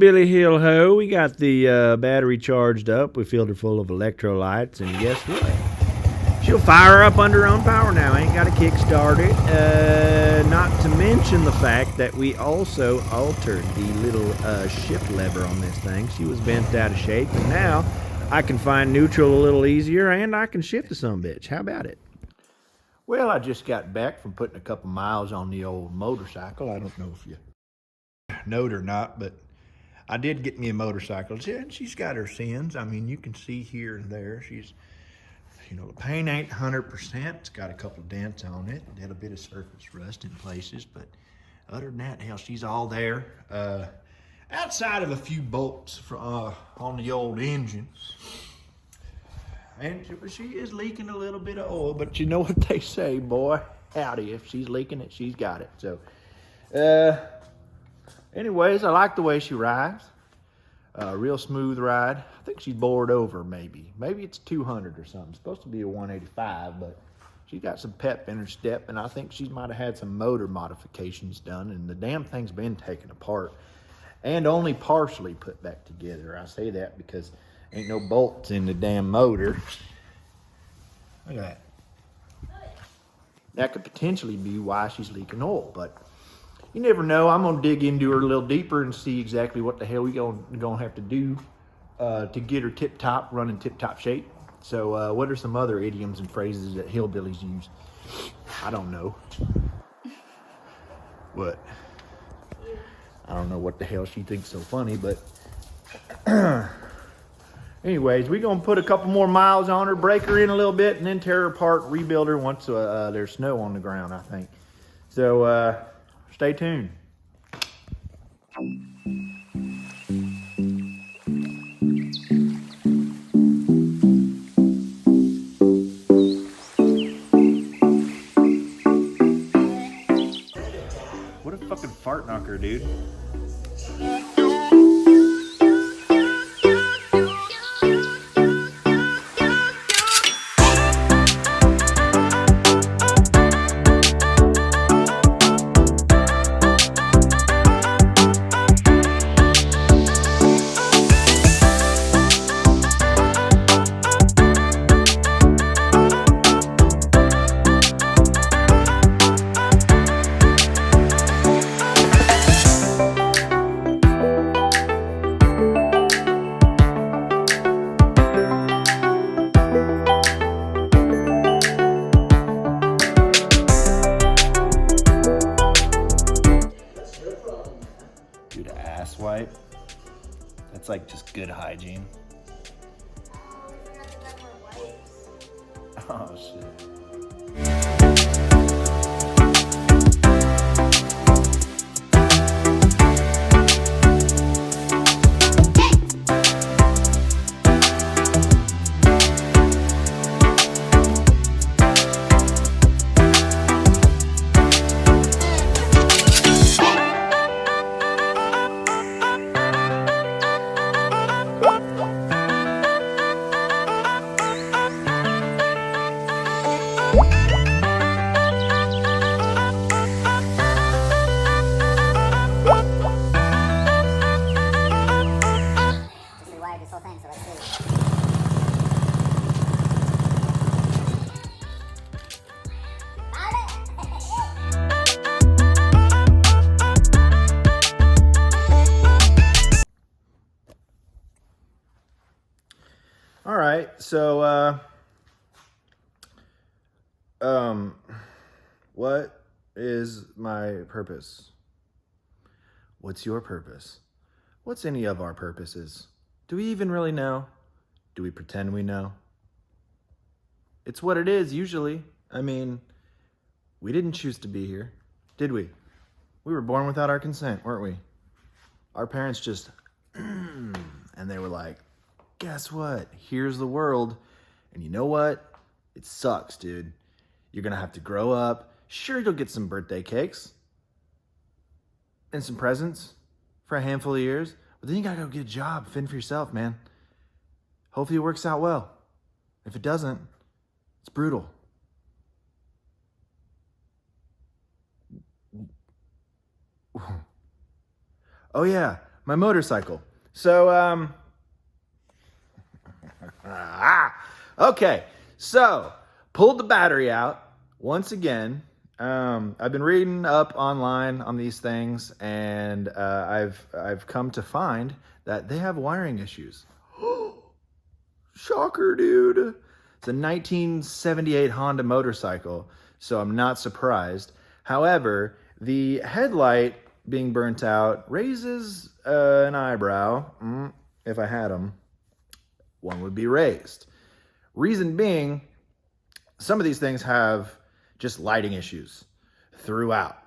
Hillbilly Hill Ho. We got the battery charged up. We filled her full of electrolytes, and guess what? She'll fire up under her own power now. Ain't got to kickstart it. Not to mention the fact that we also altered the little shift lever on this thing. She was bent out of shape, and now I can find neutral a little easier, and I can shift the sumbitch. How about it? Well, I just got back from putting a couple miles on the old motorcycle. I don't know if you know it or not, but I did get me a motorcycle. And she's got her sins. I mean, you can see here and there. She's, you know, the paint ain't 100%. It's got a couple dents on it. It had a bit of surface rust in places, but other than that, hell, she's all there. Outside of a few bolts on the old engine. And she is leaking a little bit of oil, but you know what they say, boy, howdy, if she's leaking it, she's got it. So, anyways, I like the way she rides. Real smooth ride. I think she's bored over, maybe. Maybe it's 200 or something. It's supposed to be a 185, but she's got some pep in her step, and I think she might have had some motor modifications done, and the damn thing's been taken apart and only partially put back together. I say that because ain't no bolts in the damn motor. Look at that. That could potentially be why she's leaking oil, but you never know. I'm gonna dig into her a little deeper and see exactly what the hell we gonna have to do to get her tip-top, running tip-top shape. So what are some other idioms and phrases that hillbillies use? I don't know. What? I don't know what the hell she thinks so funny, but anyways, we're going to put a couple more miles on her, break her in a little bit, and then tear her apart, rebuild her once there's snow on the ground, I think. So, stay tuned. What a fucking fart knocker, dude. Dude, ass wipe. That's like just good hygiene. Oh shit. All right, so what is my purpose? What's your purpose? What's any of our purposes? Do we even really know? Do we pretend we know? It's what it is usually. I mean, we didn't choose to be here, did we? We were born without our consent, weren't we? Our parents just, and they were like, guess what? Here's the world. And you know what? It sucks, dude. You're gonna have to grow up. Sure, you'll get some birthday cakes and some presents for a handful of years, but then you gotta go get a job, fend for yourself, man. Hopefully it works out well. If it doesn't, it's brutal. Oh yeah, my motorcycle. So, okay. So, pulled the battery out once again. I've been reading up online on these things, and I've come to find that they have wiring issues. Shocker, dude. It's a 1978 Honda motorcycle, so I'm not surprised. However, the headlight being burnt out raises an eyebrow. If I had them, one would be raised. Reason being, some of these things have just lighting issues throughout.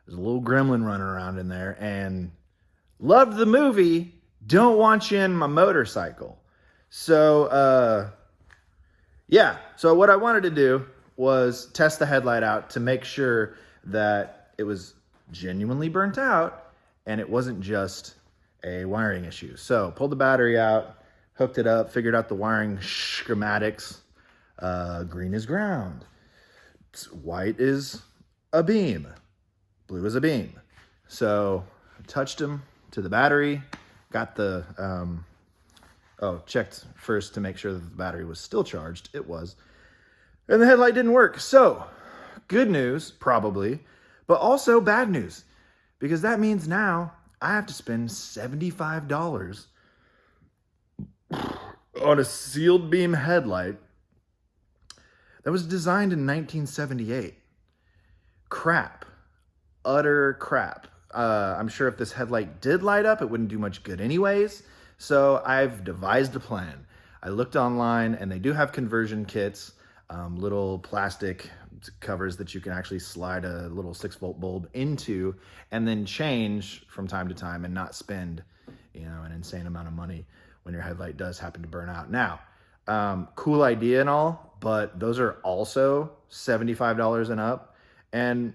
There's a little gremlin running around in there, and loved the movie, don't want you in my motorcycle. So, yeah. So what I wanted to do was test the headlight out to make sure that it was genuinely burnt out and it wasn't just a wiring issue. So pulled the battery out, hooked it up, figured out the wiring schematics. Green is ground. White is a beam. Blue is a beam. So I touched them to the battery, got the, checked first to make sure that the battery was still charged. It was. And the headlight didn't work. So, good news, probably, but also bad news, because that means now I have to spend $75 on a sealed beam headlight that was designed in 1978. Crap. Utter crap. I'm sure if this headlight did light up, it wouldn't do much good anyways. So I've devised a plan. I looked online, and they do have conversion kits, little plastic covers that you can actually slide a little 6-volt bulb into and then change from time to time and not spend, an insane amount of money when your headlight does happen to burn out. Now, cool idea and all, but those are also $75 and up. And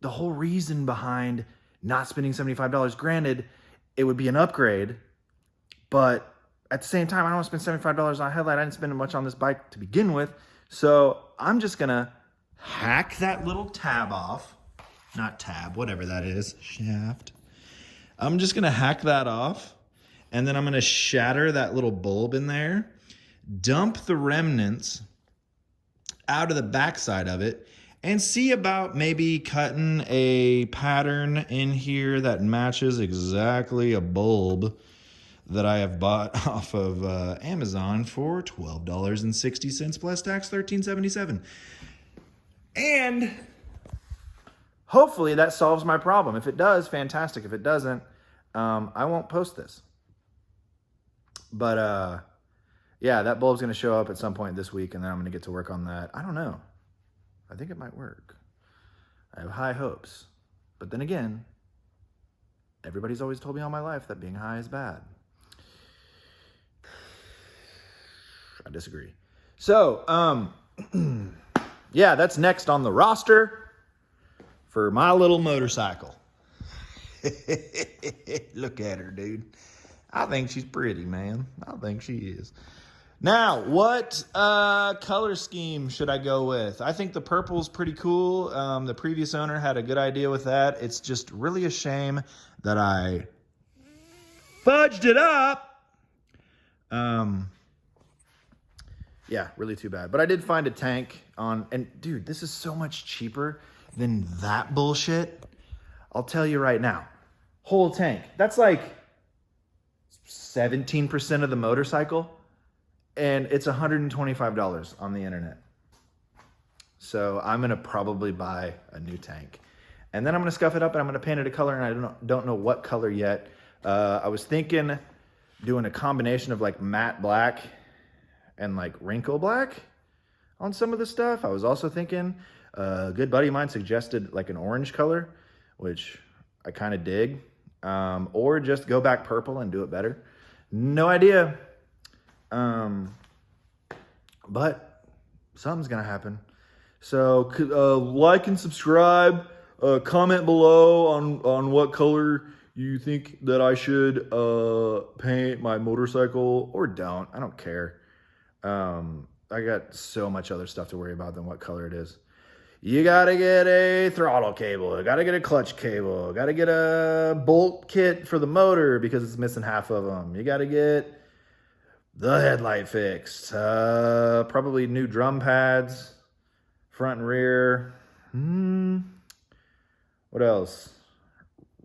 the whole reason behind not spending $75, granted, it would be an upgrade, but at the same time, I don't want to spend $75 on a headlight. I didn't spend much on this bike to begin with. So I'm just going to hack that little tab off. Not tab, whatever that is. Shaft. I'm just going to hack that off. And then I'm going to shatter that little bulb in there. Dump the remnants out of the backside of it. And see about maybe cutting a pattern in here that matches exactly a bulb that I have bought off of Amazon for $12.60 plus tax, $13.77. And hopefully that solves my problem. If it does, fantastic. If it doesn't, I won't post this. But yeah, that bulb's going to show up at some point this week, and then I'm going to get to work on that. I don't know. I think it might work. I have high hopes. But then again, everybody's always told me all my life that being high is bad. I disagree. So, yeah, that's next on the roster for my little motorcycle. Look at her, dude. I think she's pretty, man. I think she is. Now, what color scheme should I go with? I think the purple's pretty cool. The previous owner had a good idea with that. It's just really a shame that I fudged it up. Yeah, really too bad. But I did find a tank on, and dude, this is so much cheaper than that bullshit. I'll tell you right now, whole tank. That's like 17% of the motorcycle, and it's $125 on the internet. So I'm gonna probably buy a new tank, and then I'm gonna scuff it up and I'm gonna paint it a color, and I don't know what color yet. I was thinking doing a combination of like matte black and like wrinkle black on some of the stuff. I was also thinking, a good buddy of mine suggested like an orange color, which I kind of dig, or just go back purple and do it better. No idea. But something's gonna happen. So like and subscribe, comment below on what color you think that I should paint my motorcycle, or don't. I don't care. I got so much other stuff to worry about than what color it is. You gotta get a throttle cable. You gotta get a clutch cable. You gotta get a bolt kit for the motor because it's missing half of them. You gotta get the headlight fixed. Probably new drum pads, front and rear. What else?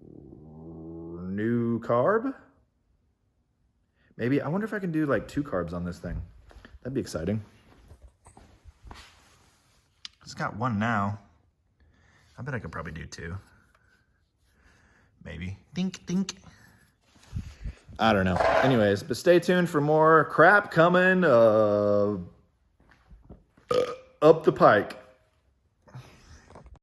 New carb? Maybe, I wonder if I can do like 2 carbs on this thing. That'd be exciting. It's got 1 now. I bet I could probably do 2. Maybe. Think. I don't know. Anyways, but stay tuned for more crap coming up the pike.